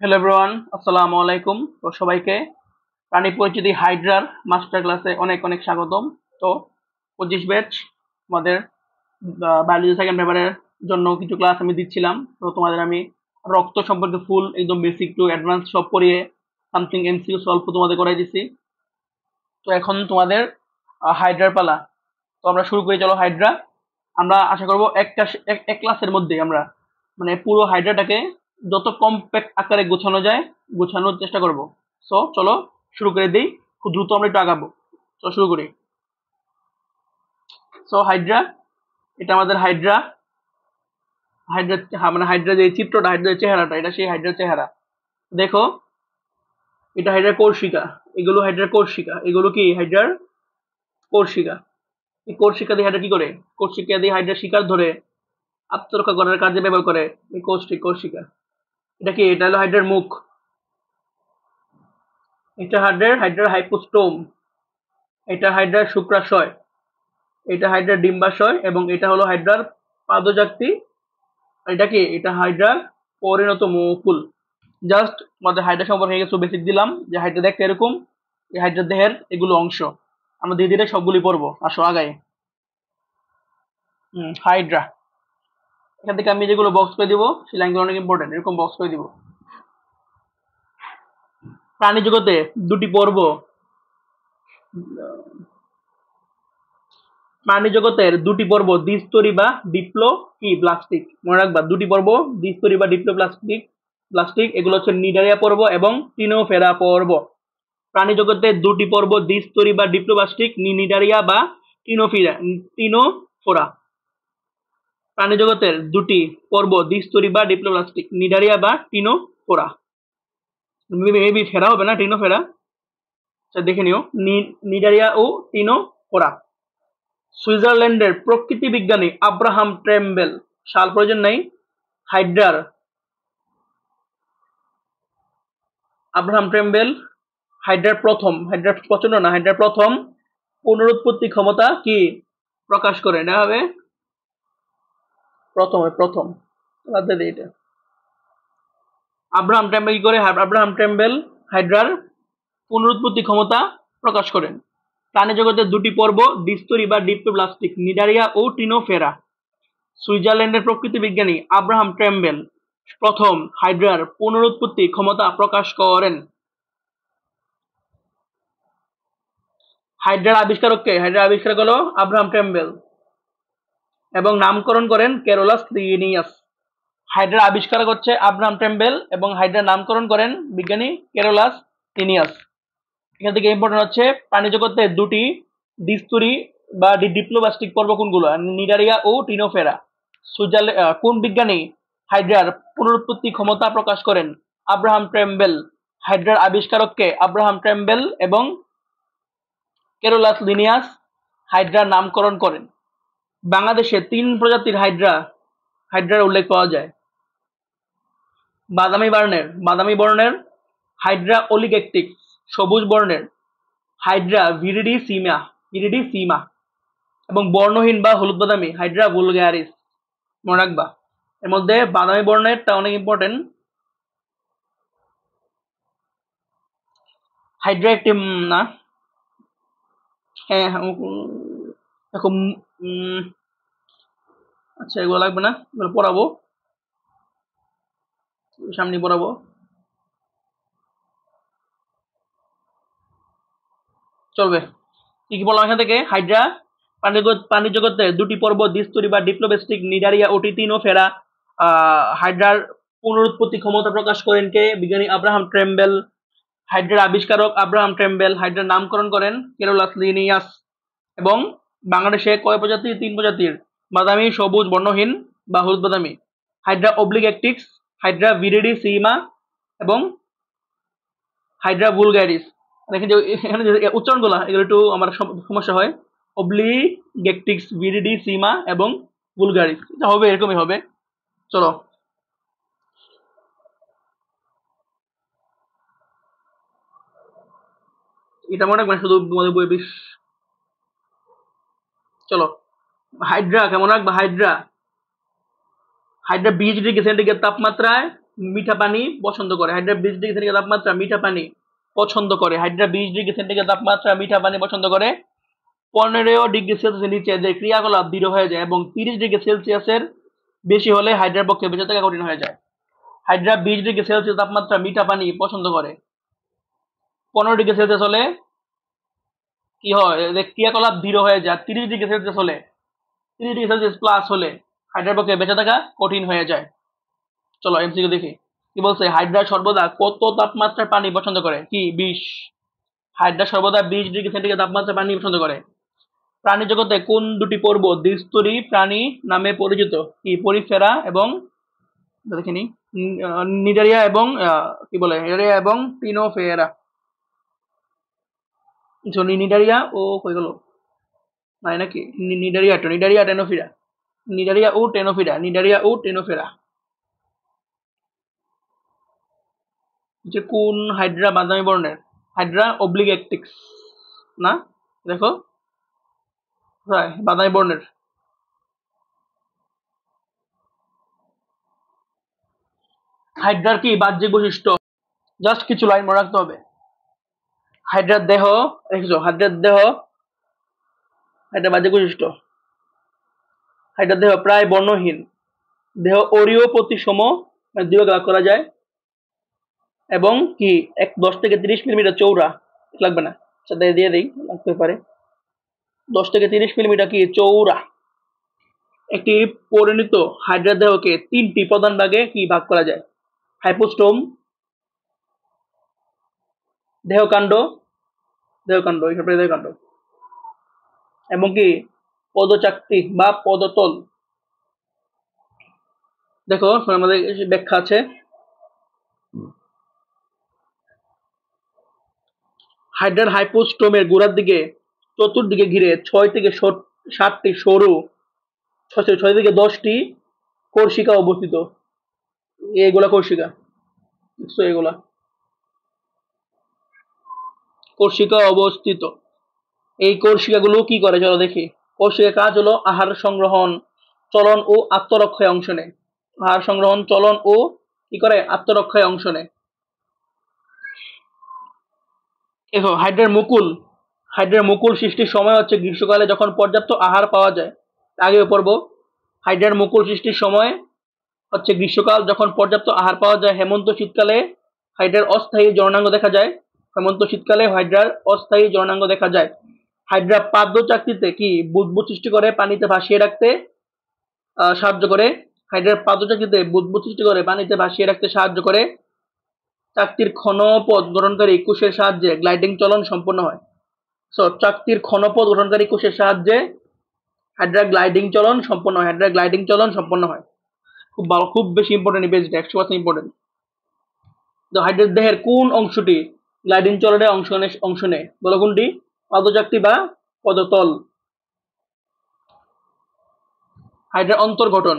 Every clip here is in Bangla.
হ্যালো এভরিওয়ান, আসসালামু আলাইকুম। তো সবাইকে প্রাণী পরিচিতি হাইড্রার মাস্টার ক্লাসে অনেক অনেক স্বাগতম। তো 25 ব্যাচ আমাদের বায়োলজি সেকেন্ড পেপারের জন্য কিছু ক্লাস আমি দিচ্ছিলাম। তো তোমাদের আমি রক্ত সম্পর্কে ফুল একদম বেসিক টু অ্যাডভান্স সব পড়িয়ে সামথিং এমসিকিউ সলভ তোমাদের করাই দিছি। তো এখন তোমাদের হাইড্রার পালা। তো আমরা শুরু করি, চলো হাইড্রা। আমরা আশা করব এক ক্লাসের মধ্যে আমরা মানে পুরো হাইড্রাটাকে যত কম্প্যাক্ট আকারে গোছানো যায় গোছানোর চেষ্টা করব। সো চলো শুরু করে দিই, খুব দ্রুত আমরা একটু আগাবো। তো শুরু করি। সো হাইড্রা, এটা আমাদের হাইড্রা। হাইড্রা মানে হাইড্রা যে চিত্রটা, হাইড্রা চেহারাটা, এটা সেই হাইড্রার চেহারা। দেখো, এটা হাইড্রার কোর্সিকা, এগুলো হাইড্রার কোর্সিকা, এগুলো কি হাইড্রার কোর্সিকা। এই কোর্সিকা দিয়ে হাইড্রা কি করে? কোর্সিকা দিয়ে হাইড্রা শিকার ধরে আত্মরক্ষা করার কাজে ব্যবহার করে এই কোর্সিকা। এটা কি? এটা হলো হাইড্রার মুখ। এটা হাইড্রার হাইপোস্টোম। এটা হাইড্রার শুক্রাশয়। এটা হাইড্রার ডিম্বাশয় এবং এটা হলো হাইড্রার পাদজাক্তি। এটা কি? এটা হাইড্রার পরিণত মুকুল। জাস্ট আমাদের হাইড্রা সম্পর্কে কিছু বেসিক দিলাম, যে হাইড্রা দেখতে এরকম, এই হাইড্রার দেহের এগুলো অংশ। আমরা ধীরে ধীরে সবগুলি পড়বো, আসো আগাই। হাইড্রা, এখান থেকে আমি যেগুলো বক্স করে দিব সেই লাইনগুলো অনেক ইম্পর্টেন্ট, এরকম বক্স করে দিব। প্রাণী জগতে দুটি পর্ব, প্রাণী জগতের দুটি পর্ব দ্বিস্তরী বা ডিপ্লো কি প্লাস্টিক। মনে রাখবা, দুটি পর্ব দ্বিস্তরী বা ডিপ্লো প্লাস্টিক এগুলো হচ্ছে নিডারিয়া পর্ব এবং টিনোফেরা পর্ব। প্রাণী জগতের দুটি পর্ব দ্বিস্তরী বা ডিপ্লোপ্লাস্টিক, নিডারিয়া বা টিনোফোরা। প্রাণী জগতের দুটি পর্ব দ্বিস্তরী বা ডিপ্লোপ্লাস্টিক, নিডারিয়া বা টিনোফোরা। মেবি ফেরা হবে না, টিনোফেরা। দেখে নিও, নিডারিয়া ও টিনোফোরা। সুইজারল্যান্ডের প্রকৃতি বিজ্ঞানী আব্রাহাম ট্রেম্বেল, সাল প্রয়োজন নেই, হাইড্রার আব্রাহাম ট্রেম্বেল হাইড্রার প্রচন্ড না, হাইড্রার প্রথম পুনরুৎপত্তি ক্ষমতা কি প্রকাশ করেন? এটা হবে প্রথম এটা আব্রাহাম ট্রেম্বেল কি করে? আব্রাহাম ট্রেম্বেল হাইড্রার পুনরুৎপত্তি ক্ষমতা প্রকাশ করেন। প্রাণী জগতের দুটি পর্ব দ্বিস্তরী বা ডিপ্লোপ্লাস্টিক, নিডারিয়া ও টিনোফেরা। সুইজারল্যান্ডের প্রকৃতি বিজ্ঞানী আব্রাহাম ট্রেম্বেল প্রথম হাইড্রার পুনরুৎপত্তি ক্ষমতা প্রকাশ করেন। হাইড্রার আবিষ্কারককে? হাইড্রার আবিষ্কারক হলো আব্রাহাম ট্রেম্বেল এবং নামকরণ করেন ক্যারোলাস লিনিয়াস। হাইড্রার আবিষ্কারক হচ্ছে আব্রাহাম ট্রেম্বেল এবং হাইড্রার নামকরণ করেন বিজ্ঞানী ক্যারোলাস লিনিয়াস। এখান থেকে ইম্পর্টেন্ট হচ্ছে প্রাণী জগতে দুটি দ্বিস্তরী বা ডিপ্লোপ্লাস্টিক পর্ব কোনগুলো? নিডারিয়া ও টিনোফেরা। সুইজারল্যান্ড কোন বিজ্ঞানী হাইড্রার পুনরুৎপত্তি ক্ষমতা প্রকাশ করেন? আব্রাহাম ট্রেম্বেল। হাইড্রার আবিষ্কারককে? আব্রাহাম ট্রেম্বেল এবং ক্যারোলাস লিনিয়াস হাইড্রার নামকরণ করেন। বাংলাদেশে 3 প্রজাতির হাইড্রার উল্লেখ পাওয়া যায়। বাদামি বর্ণের হাইড্রা ওলিগেকটিক্স, সবুজ বর্ণের হাইড্রা ভিরিডিসিমা এবং বর্ণহীন বা হলুদ বাদামি হাইড্রা ভুলগ্যারিস। মনে রাখবা, এর মধ্যে বাদামি বর্ণেরটা অনেক ইম্পর্টেন্ট। হাইড্রা একটি না, হ্যাঁ এখন আচ্ছা এগুলো লাগবে না, এগুলো পড়াবো, সামনে পড়াবো। চলবে, কি বললাম এখান থেকে? হাইড্রা প্রাণী জগতে দুটি পর্ব দ্বিস্তরী বা ডিপ্লোপ্লাস্টিক, নিডারিয়া ও টিনোফেরা। হাইড্রার পুনরুৎপত্তি ক্ষমতা প্রকাশ করেন কে? বিজ্ঞানী আব্রাহাম ট্রেম্বেল। হাইড্রার আবিষ্কারক আব্রাহাম ট্রেম্বেল। হাইড্রার নামকরণ করেন ক্যারোলাস লিনিয়াস। এবং বাংলাদেশে কয় প্রজাতি? 3 প্রজাতির, বাদামি, সবুজ, বর্ণহীন বা হলুদ বাদামি। হাইড্রা অব্লিগেকটিক্স, হাইড্রা ভিরিডিসিমা এবং হাইড্রা ভুলগ্যারিস। দেখেন যে এখানে যে উচ্চারণগুলো, এগুলো একটু আমার সমস্যা হয়। অব্লিগেকটিক্স, ভিরিডিসিমা এবং ভুলগ্যারিস, এটা হবে এরকমই হবে। চলো, এটা মনে রাখবেন শুধু তোমাদের বই বিশ। চলো, হাইড্রা কেমন রাখবা? হাইড্রা 20 ডিগ্রি সেন্টিগ্রেড তাপমাত্রায় মিঠা পানি পছন্দ করে। হাইড্রা 20 ডিগ্রি সেন্টিগ্রেড তাপমাত্রা মিঠা পানি পছন্দ করে। হাইড্রা 20 ডিগ্রি সেন্টিগ্রেড তাপমাত্রা মিঠা পানি পছন্দ করে। 15 ডিগ্রি সেলসিয়াসের নিচে যে ক্রিয়াকলাপ দৃঢ় হয়ে যায় এবং 30 ডিগ্রি সেলসিয়াসের বেশি হলে হাইড্রার পক্ষে বেঁচে থাকা কঠিন হয়ে যায়। হাইড্রা 20 ডিগ্রি সেলসিয়াস তাপমাত্রা মিঠা পানি পছন্দ করে। 15 ডিগ্রি সেলসিয়াস হলে কি হয়, যে ক্রিয়াকলাপ দৃঢ় হয়ে যায়। 30 ডিগ্রি সেলসিয়াস হলে, 30 ডিগ্রি সেলসিয়াস প্লাস হলে হাইড্রার পক্ষে বেঁচে থাকা কঠিন হয়ে যায়। চলো এমসিকিউ দেখি। কি বলছে, হাইড্রা সর্বদা কত তাপমাত্রার পানি পছন্দ করে? কি 20। হাইড্রা সর্বদা 20 ডিগ্রি সেন্টিগ্রেড তাপমাত্রার পানি পছন্দ করে। প্রাণী জগতে কোন দুটি পর্ব দ্বিস্তরী প্রাণী নামে পরিচিত? কি পরিফেরা এবং দেখিনি নিডারিয়া এবং কি বলে নিডারিয়া এবং টিনোফেরা। নিডারিয়া ও কই গেল, নাই নাকি নিডারিয়া টেনোফিরা, নিডারিয়া ও টেনোফেরা। যে কোন হাইড্রা বাদামি বর্ণের? হাইড্রা অব্লিগেট্রিক্স না, দেখো বাদামি বর্ণের। হাইড্রার কি বাহ্যিক বৈশিষ্ট্য? জাস্ট কিছু লাইন মনে রাখতে হবে। হাইড্রার দেহ, দেখছো হাইড্রার দেহ, হাইড্রার বাহ্যিক বৈশিষ্ট্য। হাইড্রার দেহ প্রায় বর্ণহীন। দেহ অরীয় প্রতিসম, দুই ভাগ করা যায় এবং কি 10 থেকে 30 মিলিমিটার চৌড়া। লাগবে না, সাথে দিয়ে দিই, লাগতে পারে। 10 থেকে 30 মিলিমিটার কি চৌড়া। একটি পরিণত হাইড্রার দেহকে 3টি প্রধান ভাগে কি ভাগ করা যায়? হাইপোস্টোম, দেহকাণ্ড, দেহকাণ্ড এবং কি পদচাকতি বা পদতল। দেখো আমাদের ব্যাখ্যা আছে। হাইড্রার হাইপোস্টোমের গোড়ার দিকে চতুর্দিকে ঘিরে 6 থেকে 7টি সরু, 6 থেকে 10টি কোর্সিকা অবস্থিত। এগুলা কোর্সিকা, দেখছো এগুলা কোর্সিকা অবস্থিত। এই কোর্সিকাগুলো কি করে চলো দেখি। কোর্সিকার কাজ হলো আহার সংগ্রহণ, চলন ও আত্মরক্ষায় অংশ নেয়। আহার সংগ্রহণ, চলন ও কি করে আত্মরক্ষায় অংশ নেয়। দেখো হাইড্রার মুকুল সৃষ্টির সময় হচ্ছে গ্রীষ্মকালে, যখন পর্যাপ্ত আহার পাওয়া যায়। আগে পড়বো, হাইড্রার মুকুল সৃষ্টির সময় হচ্ছে গ্রীষ্মকাল, যখন পর্যাপ্ত আহার পাওয়া যায়। হেমন্ত শীতকালে হাইড্রার অস্থায়ী জননাঙ্গ দেখা যায়। হাইড্রা পাদ্যচাকতিতে কি বুদবুদ সৃষ্টি করে পানিতে ভাসিয়ে রাখতে সাহায্য করে। হাইড্রার পাদ্যচাকতিতে বুদবুদ সৃষ্টি করে পানিতে ভাসিয়ে রাখতে সাহায্য করে। চাকতির ক্ষণপথ গঠনকারী কোষের সাহায্যে গ্লাইডিং চলন সম্পন্ন হয়। চাকতির ক্ষণপথ গঠনকারী কোষের সাহায্যে হাইড্রা গ্লাইডিং চলন সম্পন্ন হয়। খুব ভালো, খুব বেশি ইম্পর্টেন্ট, 100% ইম্পর্টেন্ট। তো হাইড্রার দেহের কোন অংশটি গ্লাইডিং চলনে অংশ নেয় বলো, কোনটি? পাদচাকতি বা পদতল। হাইড্রার অন্তর্গঠন।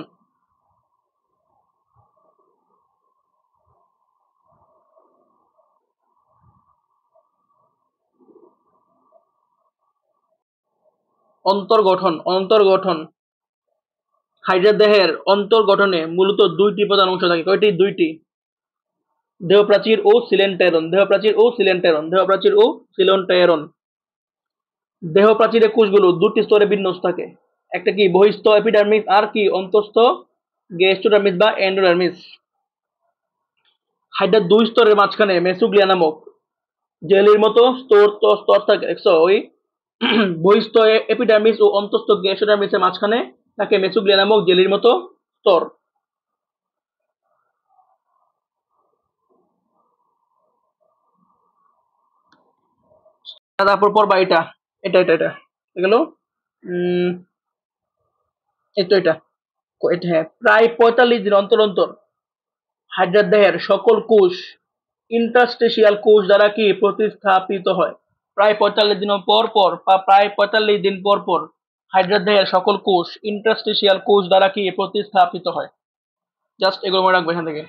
অন্তর্গঠন। হাইড্রার দেহের অন্তর্গঠনে মূলত 2টি প্রধান অংশ থাকে। কয়টি? 2টি। দেহপ্রাচীর ও সিলেন্টেরন। দেহপ্রাচীরের কোষগুলো 2টি স্তরে বিন্যস্ত থাকে। একটা কি বহিঃস্থ এপিডার্মিস, আর কি অন্তঃস্থ গেস্টোডার্মিস বা এন্ডোডার্মিস। হাইড্রার 2 স্তরের মাঝখানে মেসোগ্লিয়া নামক জেলির মতো স্তর থাকে। দেখছো ওই বহিঃস্থ এপিডার্মিস ও অন্তঃস্থ গেস্টোডার্মিসের মাঝখানে থাকে মেসোগ্লিয়া নামক জেলির মতো স্তর। তারপর পড়বা এটা এগুলো হ্যাঁ, প্রায় 45 দিন অন্তর অন্তর হাইড্রার দেহের সকল কোষ ইন্টারস্টেশিয়াল কোষ দ্বারা কি প্রতিস্থাপিত হয়। প্রায় 45 দিন পর পর হাইড্রার দেহের সকল কোষ ইন্টারস্টেশিয়াল কোষ দ্বারা কি প্রতিস্থাপিত হয়। জাস্ট এগুলো মনে রাখবে এখান থেকে।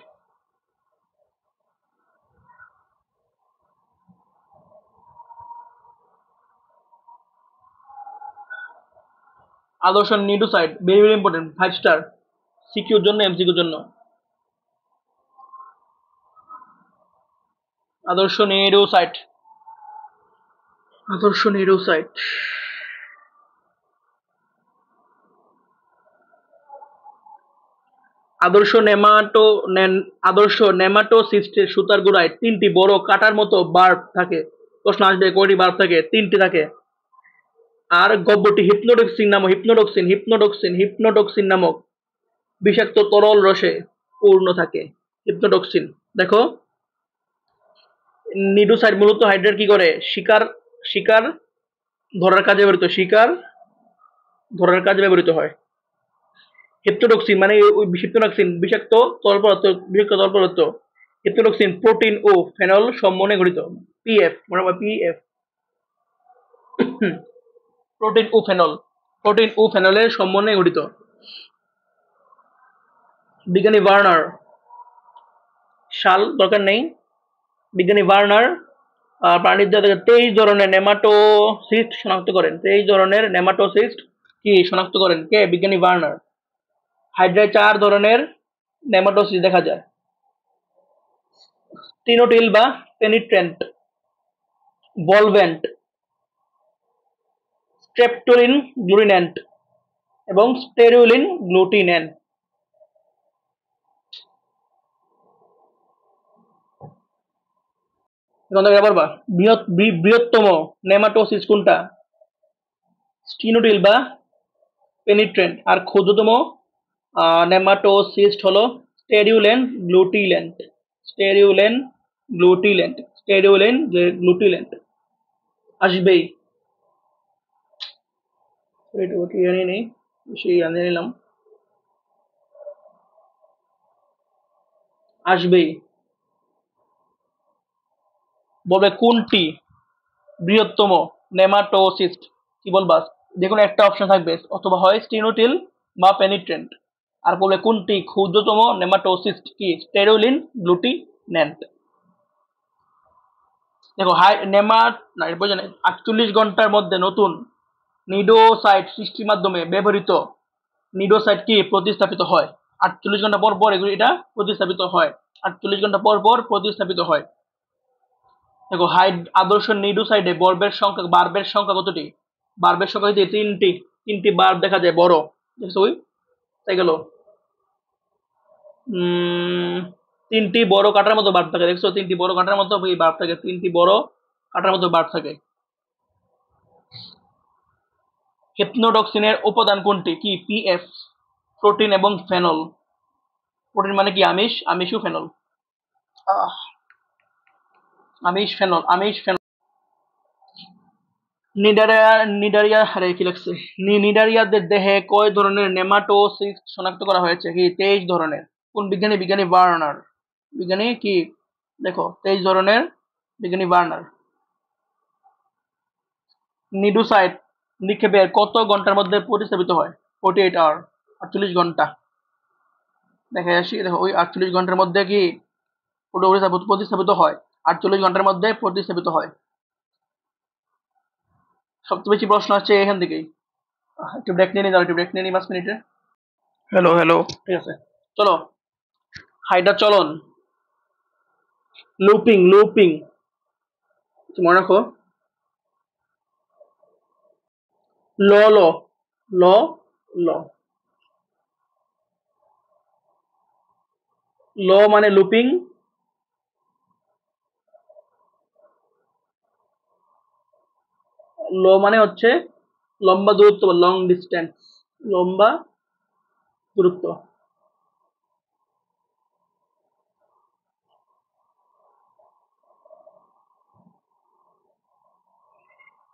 আদর্শ nucleoside, very very important, 5 star. Secure জন্য, এমসিকিউর জন্য। আদর্শ নিউরোসাইট। আদর্শ নিউরোসাইট। আদর্শ নেমাটোসিস্টের সুতার গোড়ায় 3টি বড় কাঁটার মতো বার্ব থাকে। প্রশ্ন আসবে কয়টি বার্ব থাকে? 3টি থাকে। আর গহ্বরটি হিপনোডক্সিন নামক বিষাক্ত তরল রসে পূর্ণ থাকে। হিপনোডক্সিন। দেখো, নিডোসাইট মূলত হাইড্রার কি করে? শিকার ধরার কাজে ব্যবহৃত হয়। হিপনোডক্সিন মানে বিষাক্ত তরল পদার্থ। হিপনোডক্সিন প্রোটিন ও ফেনল সমন্বয়ে গঠিত। পিএফ প্রোটিন ও ফেনলের সমন্বয়ে গঠিত। বিজ্ঞানী ভার্নার, সাল দরকার নেই। বিজ্ঞানী ভার্নার প্রাণীর জাতিকে 23 ধরনের নেমাটোসিস্ট শনাক্ত করেন। 23 ধরনের নেমাটোসিস্ট কি শনাক্ত করেন? কে? বিজ্ঞানী ভার্নার। হাইড্রায় 4 ধরনের নেমাটোসিস্ট দেখা যায়। স্টিনোটিল বা পেনিট্রেন্ট, ভলভেন্ট, স্ট্রেপটোলিন গ্লুটিন্যান্ট এবং স্টেরুলিন গ্লুটিন্যান্ট। বৃহত্তম নেমাটোসিস্ট কোনটা? স্টিনোটিল বা পেনিট্রেন্ট। আর ক্ষুদ্রতম নেমাটোসিস্ট হলো স্টেরুলিন গ্লুটিল্যান্ট। আসবেই। আসবেই। বলবে কোনটি বৃহত্তম নেমাটোসিস্ট? কি বলবা? যেকোনো একটা অপশন থাকবে, অথবা হয় স্টিনোটিল বা পেনিট্রেন্ট। আর বলবে কোনটি ক্ষুদ্রতম নেমাটোসিস্ট? কি? স্টেরুলিন গ্লুটিন্যান্ট। দেখো, 48 ঘন্টার মধ্যে নতুন নিডোসাইট সৃষ্টির মাধ্যমে ব্যবহৃত নিডোসাইট কি প্রতিস্থাপিত হয়। 48 ঘন্টা পর পর এটা প্রতিস্থাপিত হয়। 48 ঘন্টা পর পর প্রতিস্থাপিত হয়। দেখো, আদর্শ নিডোসাইডে বার্বের সংখ্যা কতটি? বার্বের সংখ্যা হচ্ছে 3টি বার্ব দেখা যায় বড়। দেখছো? তাই গেল। 3টি বড় কাঁটার মতো বার্ব থাকে। দেখছো? 3টি বড় কাঁটার মতো বার্ব থাকে। 3টি বড় কাঁটার মতো বার্ব থাকে। হিপনোডক্সিনের উপাদান কোনটি? কি? পিএফ, প্রোটিন এবং ফেনল। প্রোটিন মানে কি? আমিষ ও ফেনল। আমিষ ফেনল। নিডারিয়াদের দেহে কয় ধরনের নেমাটোসিস্ট শনাক্ত করা হয়েছে? কি? 23 ধরনের। কোন বিজ্ঞানী? বিজ্ঞানী ভার্নার। বিজ্ঞানী কি? দেখো, 23 ধরনের। বিজ্ঞানী ভার্নার। নিডোসাইট নিক্ষেপের কত ঘন্টার মধ্যে প্রতিস্থাপিত হয়? 48 আওয়ার, 48 ঘন্টা। দেখে আসি। দেখো, ওই 48 ঘন্টার মধ্যে কি প্রতিস্থাপিত হয়? 48 ঘন্টার মধ্যে প্রতিস্থাপিত হয়। সবচেয়ে বেশি প্রশ্ন আসছে এখান থেকেই। একটু ব্রেক নিয়ে নিই 5 মিনিটে। হ্যালো, ঠিক আছে। চলো, হাইড্রা চলন। লুপিং মনে রাখো। ল ল ল ল ল মানে লুপিং। ল মানে হচ্ছে লম্বা দূরত্ব, লং ডিস্টেন্স। লম্বা দূরত্ব।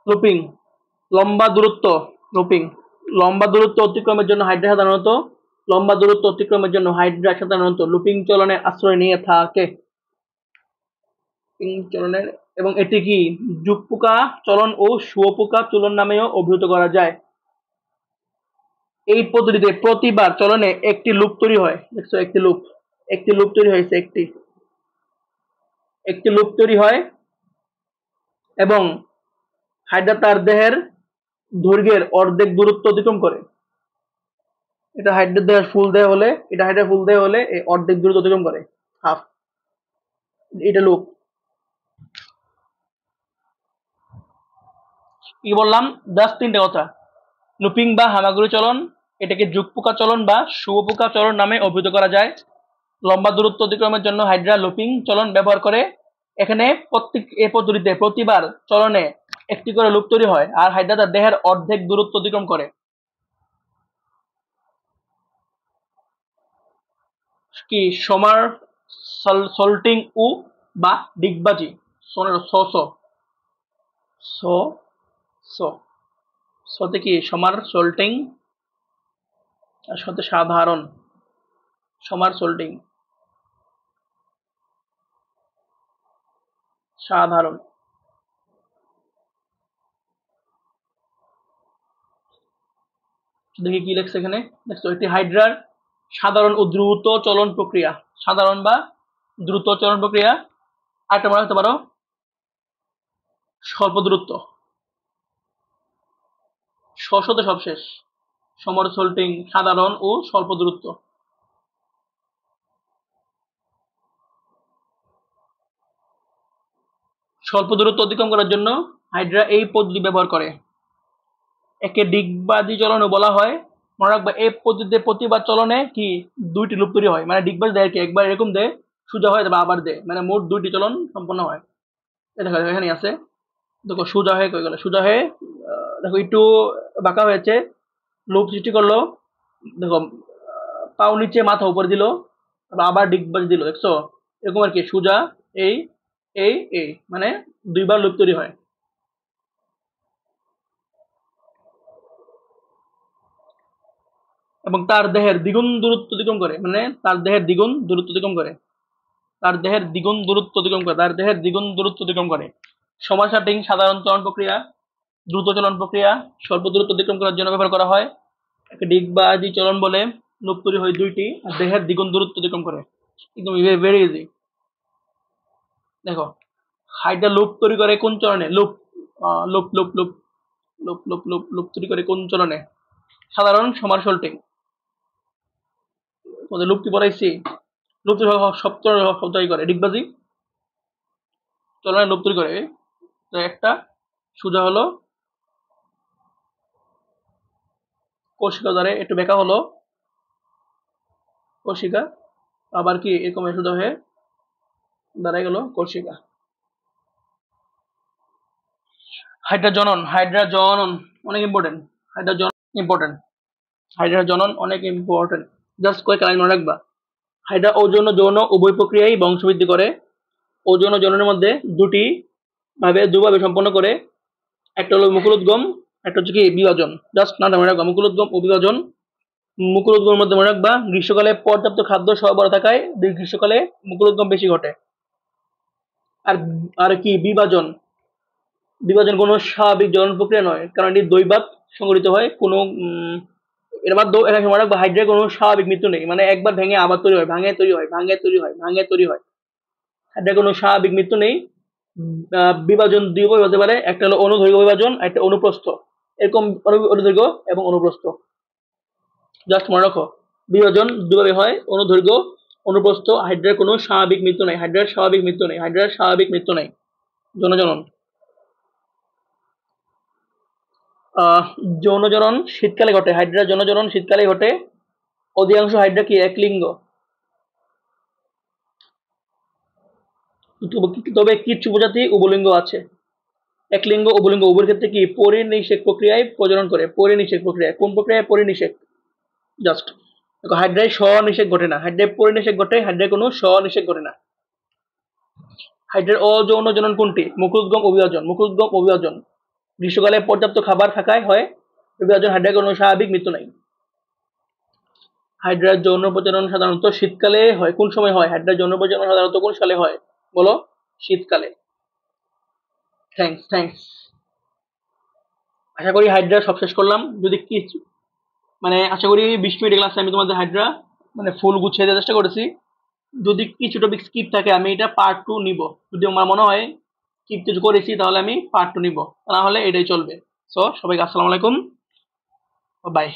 লুপিং লম্বা দূরত্ব। লুপিং লম্বা দূরত্ব অতিক্রমের জন্য হাইড্রা সাধারণত লুপিং চলনের আশ্রয় নিয়ে থাকে। চলনের, এবং এটি কি জুকপোকা চলন ও শুঁয়োপোকা চলন নামেও অভিহিত করা যায়। এই পদ্ধতিতে প্রতিবার চলনে একটি লুপ তৈরি হয়। দেখছো? একটি লুপ তৈরি হয়েছে। একটি লুপ তৈরি হয় এবং হাইড্রা তার দেহের দৈর্ঘ্যের অর্ধেক দূরত্ব অতিক্রম করে। এটা হাইড্রেট দেওয়ার ফুল দেওয়া হলে, এটা হাইড্রেট ফুল দেওয়া হলে এই অর্ধেক দূরত্ব অতিক্রম করে, হাফ। এটা লুপ। কি বললাম? জাস্ট তিনটে কথা। লুপিং বা হামাগুড়ি চলন, এটাকে যুগপোকা চলন বা শুয়োপোকা চলন নামে অভিহিত করা যায়। লম্বা দূরত্ব অতিক্রমের জন্য হাইড্রা লুপিং চলন ব্যবহার করে। এখানে প্রত্যেক এই পদ্ধতিতে প্রতিবার চলনে একটি করে লুপ তৈরি হয়, আর হাইড্রা তার দেহের অর্ধেক দূরত্ব অতিক্রম করে। কি সমার সল্টিং উ বা ডিগবাজি, সতে কি সমার সল্টিং, আর সাথে সাধারণ সমার সল্টিং, সাধারণ। দেখি কি লেখছে এখানে। দেখছো একটি হাইড্রার সাধারণ ও দ্রুত চলন প্রক্রিয়া, সাধারণ বা দ্রুত চলন প্রক্রিয়া। আরেকটা মনে রাখতে পারো স্বল্প দূরত্ব, সশতে সবশেষ, সমর সল্টিং, সাধারণ ও স্বল্প দূরত্ব। স্বল্প দূরত্ব অতিক্রম করার জন্য হাইড্রা এই পদ্ধতি ব্যবহার করে। একে ডিগবাজি চলনও বলা হয়। মনে রাখবা এই পদ্ধতিতে প্রতিবার চলনে কি দুইটি লুপ তৈরি হয়, মানে ডিগবাজি দেয় কি একবার এরকম দেয় সোজা হয়, তারপর আবার দেয়, মানে মোট দুইটি চলন সম্পন্ন হয়। দেখো এখানে আছে, দেখো সোজা হয়ে কই গেল, সোজা হয়ে দেখো একটু বাঁকা হয়েছে, লুপ সৃষ্টি করলো। দেখো পাও নিচে মাথা উপরে দিল, আবার ডিগবাজি দিল, দেখছো এরকম আর কি, সোজা এই এই এই, মানে দুইবার লুপ তৈরি হয়। এবং তার দেহের দ্বিগুণ দূরত্ব অতিক্রম করে, মানে তার দেহের দ্বিগুণ দূরত্ব অতিক্রম করে, তার দেহের দ্বিগুণ দূরত্ব অতিক্রম করে, তার দেহের দ্বিগুণ দূরত্ব অতিক্রম করে। সমান শাটিং সাধারণ চলন প্রক্রিয়া, দ্রুত চলন প্রক্রিয়া স্বল্প দূরত্ব অতিক্রম করার জন্য ব্যবহার করা হয়। একে ডিগবাজি চলন বলে। লুপ তৈরি হয় দুইটি, আর দেহের দ্বিগুণ দূরত্ব অতিক্রম করে। একদম ভেরি ইজি। দেখো হাইড্রা লুপ তৈরি করে কোন চলনে? Loop loop loop loop loop loop loop loop তৈরি করে কোন চলনে? সাধারণ সমান সল্টিং। তোমাদের লুপ কি পড়াইছি? লুপ তৈরি সব চলনে সব তৈরি করে। ডিগবাজি চলনে লুপ তৈরি করে। তো একটা সোজা হলো, কৌশিকা দ্বারা একটু বেঁকা হলো, কৌশিকা, আবার কি এরকম সোজা হয়ে দাঁড়ায় গেল কৌশিকা। হাইড্রা জনন, হাইড্রা জনন অনেক ইম্পর্টেন্ট। হাইড্রা জনন ইম্পর্টেন্ট, হাইড্রা জনন অনেক ইম্পর্টেন্ট। জাস্ট কয়েক লাইন মনে রাখবা। হাইড্রা ও যৌন যৌন উভয় প্রক্রিয়ায় বংশবৃদ্ধি করে। ও যৌন যৌনের মধ্যে দুভাবে সম্পন্ন করে। একটা হলো মুকুলোদ্গম, একটা হচ্ছে কি বিভাজন। জাস্ট না মনে রাখবা, মুকুলোদ্গম ও বিভাজন। মুকুলোদ্গমের মধ্যে মনে রাখবা গ্রীষ্মকালে পর্যাপ্ত খাদ্য সরবরাহ থাকায় গ্রীষ্মকালে মুকুলোদ্গম বেশি ঘটে। আর আর কি বিভাজন, বিভাজন কোনো স্বাভাবিক জ্বলন প্রক্রিয়া নয়, কারণ এটি দৈবাত সংঘটিত হয়। কোনো এর মাধ্যমে এখানে মনে রাখবা হাইড্রার কোনো স্বাভাবিক মৃত্যু নেই, মানে একবার ভেঙে আবার তৈরি হয়, ভাঙে তৈরি হয়, ভাঙে তৈরি হয়, ভাঙে তৈরি হয়। হাইড্রার কোনো স্বাভাবিক মৃত্যু নেই। বিভাজন দুই ভাবে হতে পারে, একটা হলো অনুদৈর্ঘ্য বিভাজন, একটা অনুপ্রস্থ। এরকম অনুদৈর্ঘ্য এবং অনুপ্রস্থ। জাস্ট মনে রাখো বিভাজন দুভাবে হয়, অনুদৈর্ঘ্য অনুপ্রস্থ। হাইড্রার কোনো স্বাভাবিক মৃত্যু নেই, হাইড্রার স্বাভাবিক মৃত্যু নেই, হাইড্রার স্বাভাবিক মৃত্যু নেই। জনজনন, যৌনজনন শীতকালে ঘটে। হাইড্রার যৌনজনন শীতকালে ঘটে। অধিকাংশ হাইড্রা কি একলিঙ্গ, তবে কিছু প্রজাতি উভলিঙ্গ আছে। একলিঙ্গ উভলিঙ্গ উভয়ের ক্ষেত্রে কি পরিনিষেক প্রক্রিয়ায় প্রজনন করে। পরিনিষেক প্রক্রিয়ায়, কোন প্রক্রিয়ায়? পরিনিষেক। জাস্ট দেখো হাইড্রায় স্বনিষেক ঘটে না, হাইড্রায় পরিনিষেক ঘটে, হাইড্রায় কোনো স্বনিষেক ঘটে না। হাইড্রার অযৌন জনন কোনটি? মুখোদ্গম অভিভাজন, মুখোদ্গম অভিভাজন। গ্রীষ্মকালে পর্যাপ্ত খাবার থাকায় হয় অভিভাজন, হাইড্রার কোনো স্বাভাবিক মৃত্যু নাই। হাইড্রার যৌন প্রজনন সাধারণত শীতকালে হয়। কোন সময় হয় হাইড্রার যৌন প্রজনন? সাধারণত কোন সালে হয় বলো? শীতকালে। Thanks thanks. আশা করি হাইড্রা সব শেষ করলাম। যদি কিছু মানে আশা করি 20 মিনিট ক্লাসে আমি তোমাদের হাইড্রা মানে ফুল গুছিয়ে দেওয়ার চেষ্টা করেছি। যদি কিছু টপিক স্কিপ থাকে আমি এটা পার্ট 2 নিব। যদি আমার মনে হয় স্কিপ কিছু করেছি তাহলে আমি পার্ট 2 নিব, না হলে এটাই চলবে। সো সবাইকে আসসালামু আলাইকুম, বাই।